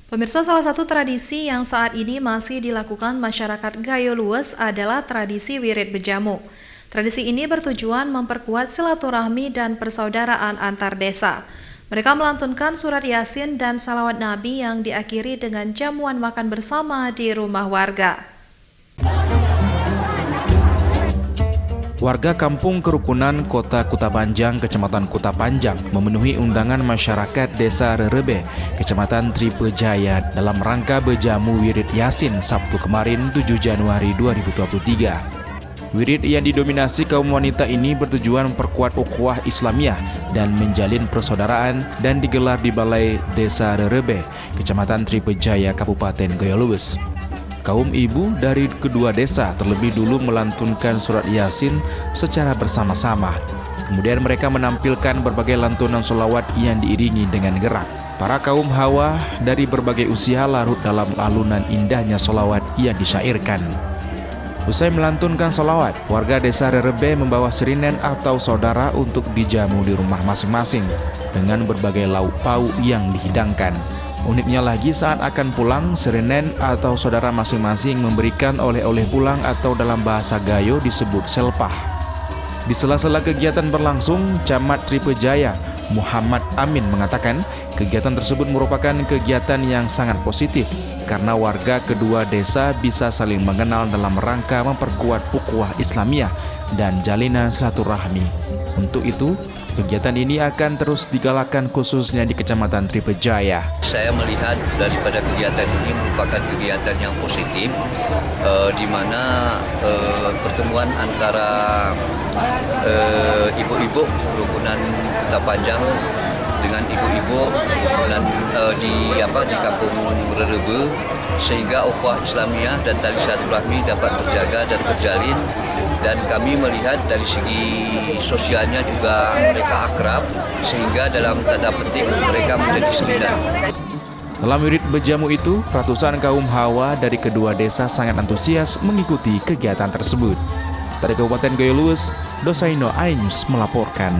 Pemirsa, salah satu tradisi yang saat ini masih dilakukan masyarakat Gayo Lues adalah tradisi wirid bejamu. Tradisi ini bertujuan memperkuat silaturahmi dan persaudaraan antar desa. Mereka melantunkan surat Yasin dan salawat Nabi yang diakhiri dengan jamuan makan bersama di rumah warga. Warga kampung kerukunan Kota Kutapanjang, Kecamatan Kutapanjang memenuhi undangan masyarakat Desa Rerebe, Kecamatan Tripejaya dalam rangka bejamu wirid Yasin Sabtu kemarin 7 Januari 2023. Wirid yang didominasi kaum wanita ini bertujuan memperkuat ukhuwah Islamiyah dan menjalin persaudaraan dan digelar di Balai Desa Rerebe, Kecamatan Tripejaya, Kabupaten Gayo Lues. Kaum ibu dari kedua desa terlebih dulu melantunkan surat Yasin secara bersama-sama. Kemudian mereka menampilkan berbagai lantunan sholawat yang diiringi dengan gerak. Para kaum hawa dari berbagai usia larut dalam alunan indahnya sholawat yang disyairkan. Usai melantunkan sholawat, warga desa Rerebe membawa sirinen atau saudara untuk dijamu di rumah masing-masing dengan berbagai lauk pauk yang dihidangkan. Uniknya lagi, saat akan pulang, sirinen atau saudara masing-masing memberikan oleh-oleh pulang atau dalam bahasa Gayo disebut selpah. Di sela-sela kegiatan berlangsung, Camat Tripejaya Muhammad Amin mengatakan kegiatan tersebut merupakan kegiatan yang sangat positif karena warga kedua desa bisa saling mengenal dalam rangka memperkuat ukhuwah Islamiyah dan jalinan silaturahmi. Untuk itu, kegiatan ini akan terus digalakkan khususnya di Kecamatan Tripejaya. Saya melihat daripada kegiatan ini merupakan kegiatan yang positif, di mana pertemuan antara ibu-ibu kerukunan Kutapanjang dengan ibu-ibu dan di kampung Rerebe, sehingga ukhuwah Islamiyah dan tali silaturahmi dapat terjaga dan terjalin. Dan kami melihat dari segi sosialnya juga mereka akrab, sehingga dalam tanda petik mereka menjadi sembilan. Dalam wirid bejamu itu, ratusan kaum hawa dari kedua desa sangat antusias mengikuti kegiatan tersebut. Dari Kabupaten Gayo Lues, Dosaino Ainus melaporkan.